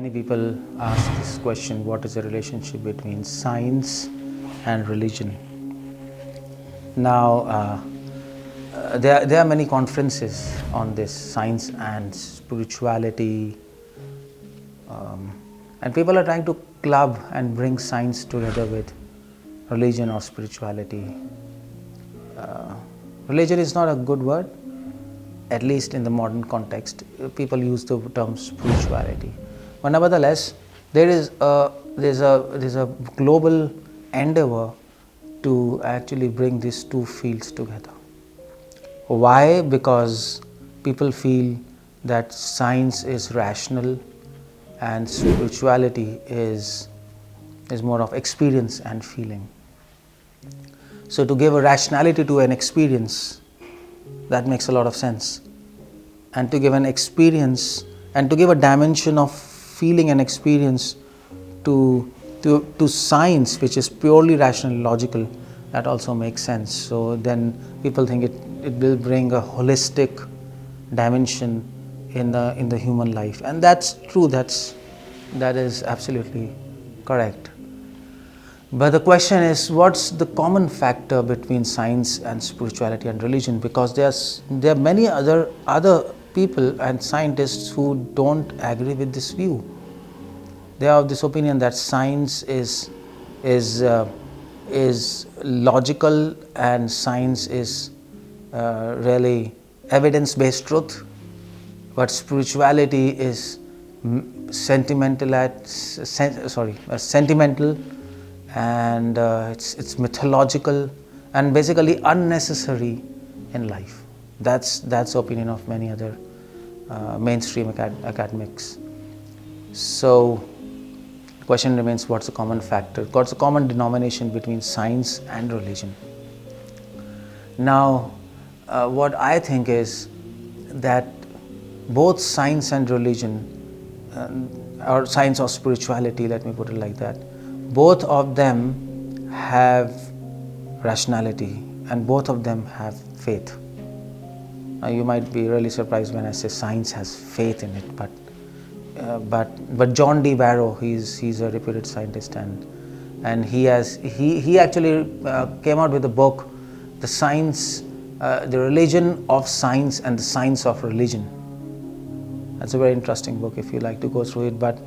Many people ask this question, what is the relationship between science and religion? Now, there are many conferences on this, science and spirituality, and people are trying to club and bring science together with religion or spirituality. Religion is not a good word, at least in the modern context. People use the term spirituality. But nevertheless, there's a global endeavor to actually bring these two fields together. Why? Because people feel that science is rational and spirituality is more of experience and feeling. So to give a rationality to an experience, that makes a lot of sense. And to give an experience and to give a dimension of feeling and experience to science, which is purely rational, logical, that also makes sense. So then people think it will bring a holistic dimension in the human life, and that's true. That is absolutely correct. But the question is, what's the common factor between science and spirituality and religion? Because there are many other people and scientists who don't agree with this view. They have this opinion that science is logical and science is really evidence-based truth, but spirituality is sentimental and it's mythological and basically unnecessary in life. That's the opinion of many other mainstream academics. So the question remains, what's the common factor? What's the common denomination between science and religion? Now, what I think is that both science and religion, or science or spirituality, let me put it like that, both of them have rationality and both of them have faith. Now you might be really surprised when I say science has faith in it, but John D. Barrow, he's a reputed scientist, and he actually came out with a book, the religion of science and the science of religion. That's a very interesting book if you like to go through it. But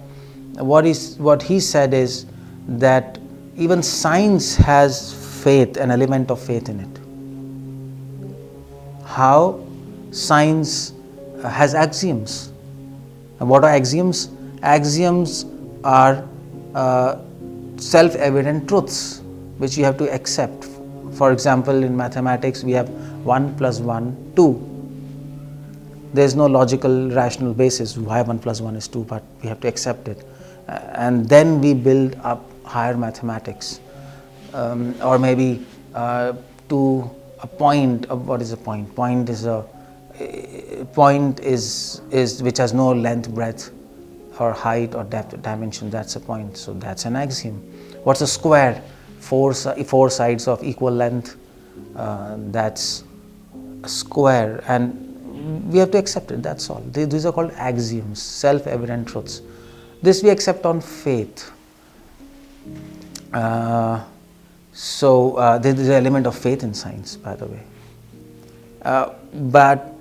what he said is that even science has faith, an element of faith in it. How? Science has axioms. And what are axioms? Axioms are self-evident truths which you have to accept. For example, in mathematics we have 1 + 1 2. There is no logical rational basis why 1 + 1 is 2, but we have to accept it. And then we build up higher mathematics, or maybe to a point of what is a point? Point is which has no length, breadth, or height or depth or dimension. That's a point. So that's an axiom. What's a square? Four sides of equal length. That's a square, and we have to accept it. That's all. These are called axioms, self-evident truths. This we accept on faith. So there is an element of faith in science, by the way. But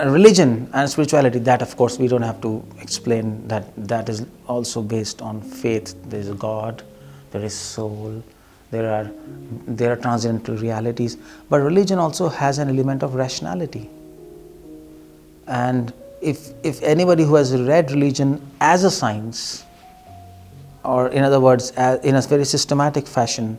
religion and spirituality, that of course we don't have to explain. That is also based on faith. There is a God, there is soul, there are transcendental realities. But religion also has an element of rationality. And if anybody who has read religion as a science, or in other words, in a very systematic fashion,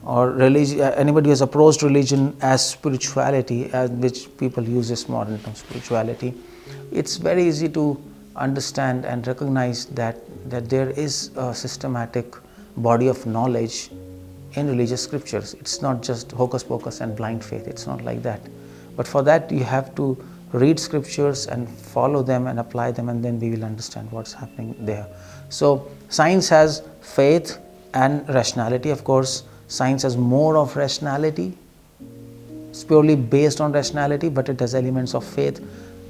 or anybody who has approached religion as spirituality, which people use this modern term spirituality, it's very easy to understand and recognize that there is a systematic body of knowledge in religious scriptures. It's not just hocus pocus and blind faith. It's not like that. But for that you have to read scriptures and follow them and apply them, and then we will understand what's happening there. So science has faith and rationality. Of course, science has more of rationality. It's purely based on rationality, but it has elements of faith.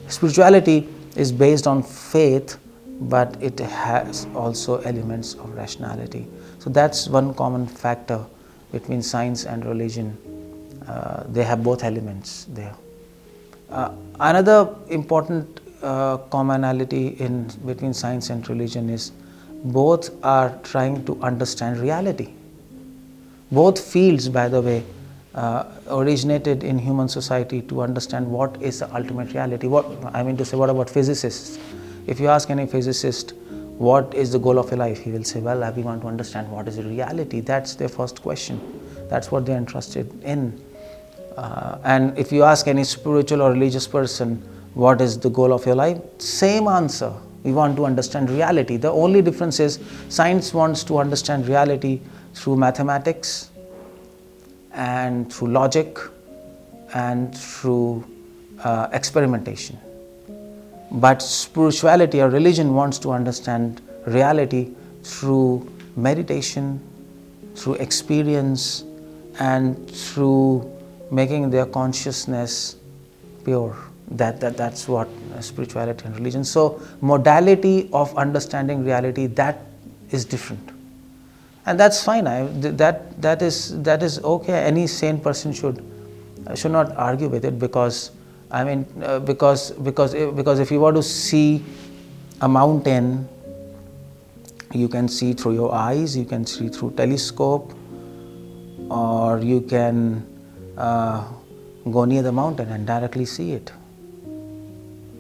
Spirituality is based on faith, but it has also elements of rationality. So that's one common factor between science and religion. They have both elements there. Another important commonality between science and religion is both are trying to understand reality. Both fields, by the way, originated in human society to understand what is the ultimate reality. What about physicists? If you ask any physicist, what is the goal of your life? He will say, well, we want to understand what is reality. That's their first question. That's what they're interested in. And if you ask any spiritual or religious person, what is the goal of your life? Same answer. We want to understand reality. The only difference is science wants to understand reality through mathematics and through logic and through experimentation. But spirituality or religion wants to understand reality through meditation, through experience, and through making their consciousness pure. That's what spirituality and religion. So modality of understanding reality, that is different. And that's fine. That is okay. Any sane person should not argue with it, because because if you want to see a mountain, you can see through your eyes, you can see through telescope, or you can go near the mountain and directly see it.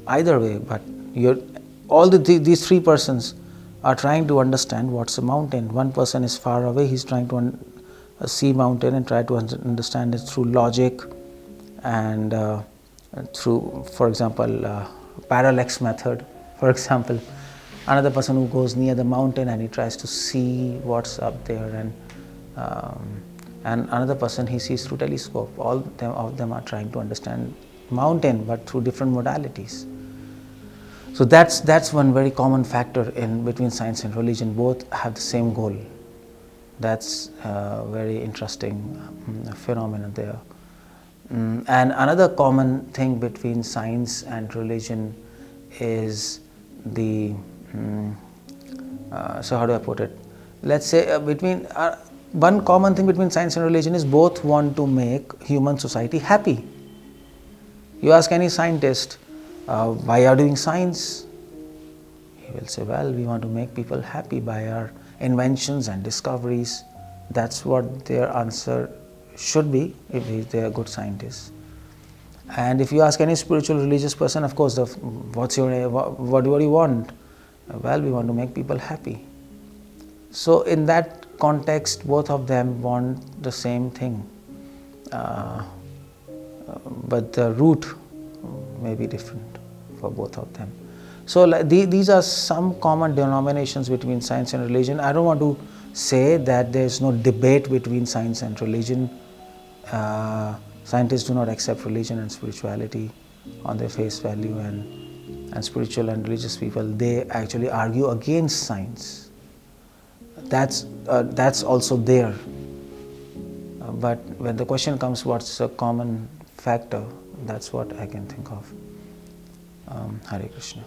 Either way, but these three persons are trying to understand what's a mountain. One person is far away, he's trying to see mountain and try to understand it through logic and through, for example, parallax method, for example. Another person who goes near the mountain and he tries to see what's up there, and another person he sees through telescope. All of them are trying to understand mountain, but through different modalities. So that's one very common factor between science and religion. Both have the same goal. That's a very interesting phenomenon there. And another common thing between science and religion is the so how do I put it? Let's say one common thing between science and religion is both want to make human society happy. You ask any scientist, why are you doing science? He will say, well, we want to make people happy by our inventions and discoveries. That's what their answer should be if they are good scientists. And if you ask any spiritual religious person, of course, what do you want? Well, we want to make people happy. So in that context, both of them want the same thing. But the root may be different for both of them. So these are some common denominations between science and religion. I don't want to say that there is no debate between science and religion. Scientists do not accept religion and spirituality on their face value, and spiritual and religious people, they actually argue against science. That's also there. But when the question comes, what's a common factor? That's what I can think of. Hare Krishna.